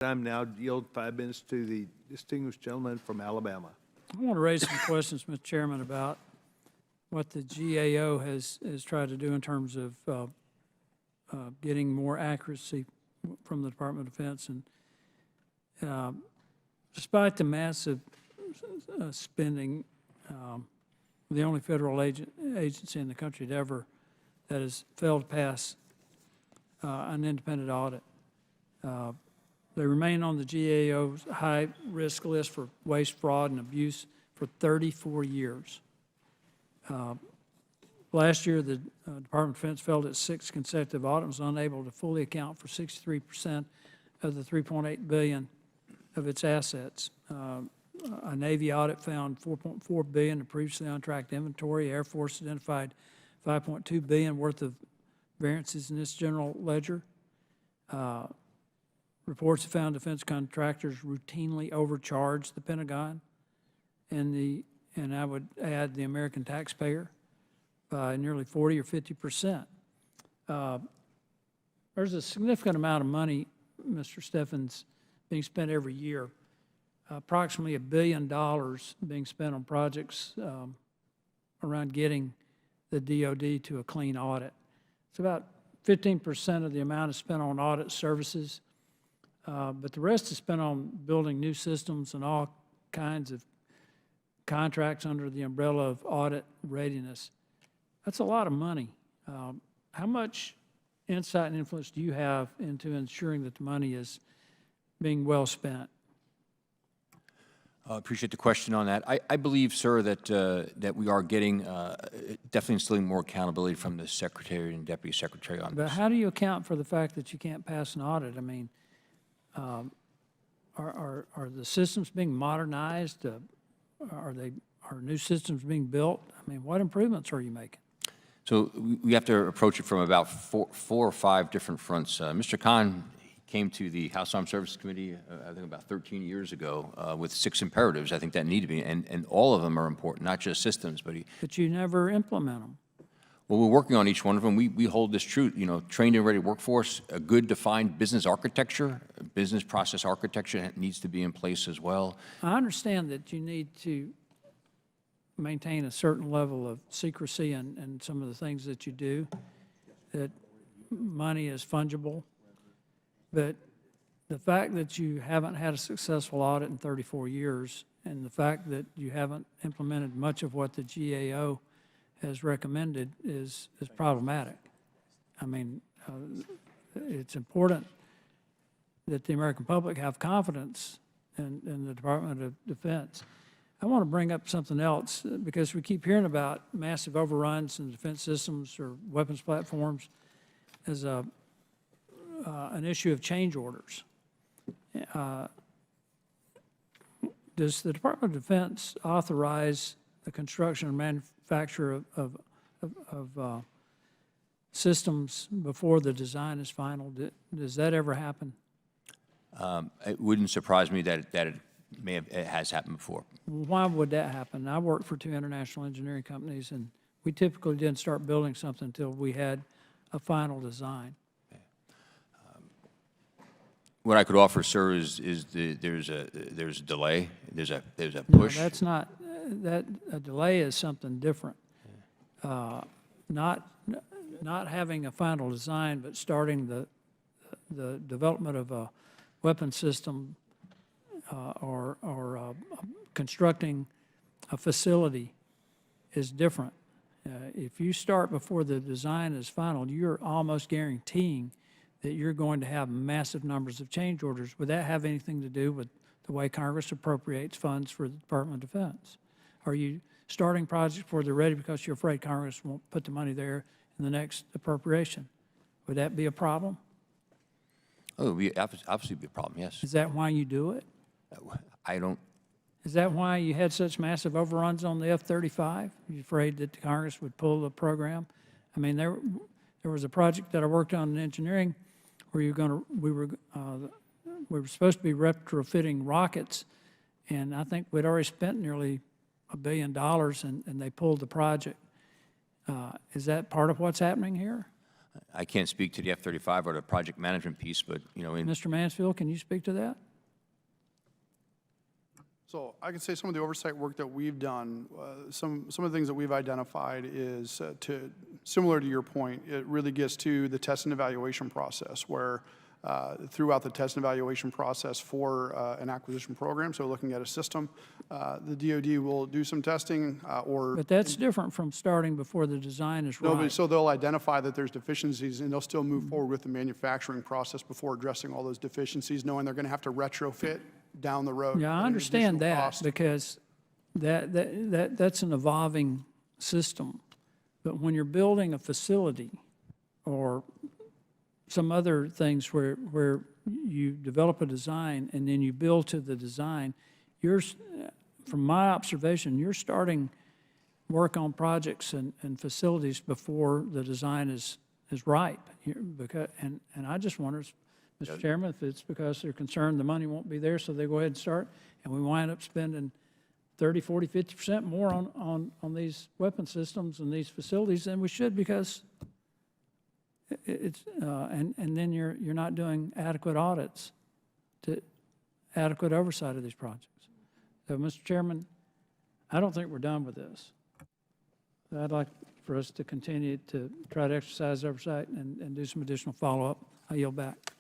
Time now yield 5 minutes to the distinguished gentleman from Alabama. I want to raise some questions, Mr. Chairman, about what the GAO has tried to do in terms of getting more accuracy from the Department of Defense. And despite the massive spending, the only federal agency in the country that has failed to pass an independent audit. They remain on the GAO's high-risk list for waste, fraud, and abuse for 34 years. Last year, the Department of Defense failed its 6th consecutive audit and was unable to fully account for 63% of the $3.8 billion of its assets. A Navy audit found $4.4 billion of previously untracked inventory. Air Force identified $5.2 billion worth of variances in its general ledger. Reports have found defense contractors routinely overcharge the Pentagon and I would add the American taxpayer by nearly 40 or 50%. There's a significant amount of money, Mr. Steffens, being spent every year. Approximately $1 billion being spent on projects around getting the DoD to a clean audit. It's about 15% of the amount is spent on audit services. But the rest is spent on building new systems and all kinds of contracts under the umbrella of audit readiness. That's a lot of money. How much insight and influence do you have into ensuring that the money is being well spent? I appreciate the question on that. I believe, sir, that we are getting, definitely instilling more accountability from the Secretary and Deputy Secretary on this. But how do you account for the fact that you can't pass an audit? I mean, are the systems being modernized? Are new systems being built? I mean, what improvements are you making? So we have to approach it from about four or five different fronts. Mr. Khan came to the House Armed Services Committee, I think about 13 years ago, with 6 imperatives. I think that need to be, and all of them are important, not just systems, but But you never implement them. well, we're working on each one of them. We hold this true, you know, trained and ready workforce, a good defined business architecture, business process architecture needs to be in place as well. I understand that you need to maintain a certain level of secrecy in some of the things that you do, that money is fungible, but the fact that you haven't had a successful audit in 34 years and the fact that you haven't implemented much of what the GAO has recommended is problematic. I mean, it's important that the American public have confidence in the Department of Defense. I want to bring up something else because we keep hearing about massive overruns in defense systems or weapons platforms as an issue of change orders. Does the Department of Defense authorize the construction and manufacture of systems before the design is final? Does that ever happen? It wouldn't surprise me that it has happened before. Why would that happen? I worked for 2 international engineering companies, and we typically didn't start building something until we had a final design. What I could offer, sir, is there's a delay, there's a push. No, that's not. A delay is something different. Not having a final design, but starting the development of a weapon system or constructing a facility is different. If you start before the design is final, you're almost guaranteeing that you're going to have massive numbers of change orders. Would that have anything to do with the way Congress appropriates funds for the Department of Defense? Are you starting projects before they're ready because you're afraid Congress won't put the money there in the next appropriation? Would that be a problem? Oh, it would obviously be a problem, yes. Is that why you do it? I don't. Is that why you had such massive overruns on the F-35? You're afraid that the Congress would pull the program? I mean, there was a project that I worked on in engineering where we were supposed to be retrofitting rockets, and I think we'd already spent nearly $1 billion, and they pulled the project. Is that part of what's happening here? I can't speak to the F-35 or the project management piece, but, you know, Mr. Mansfield, can you speak to that? So I can say some of the oversight work that we've done, some of the things that we've identified is similar to your point, it really gets to the test and evaluation process where throughout the test and evaluation process for an acquisition program, so looking at a system, the DoD will do some testing or. But that's different from starting before the design is No, but right. so they'll identify that there's deficiencies and they'll still move forward with the manufacturing process before addressing all those deficiencies, knowing they're going to have to retrofit down the road. Yeah, at I an understand additional that cost. because that's an evolving system. But when you're building a facility or some other things where you develop a design and then you build to the design, from my observation, you're starting work on projects and facilities before the design is ripe. And I just wonder, Mr. Chairman, if it's because they're concerned the money won't be there, so they go ahead and start, and we wind up spending 30, 40, 50% more on these weapon systems and these facilities than we should because and then you're not doing adequate audits to adequate oversight of these projects. So, Mr. Chairman, I don't think we're done with this. I'd like for us to continue to try to exercise oversight and do some additional follow-up. I yield back.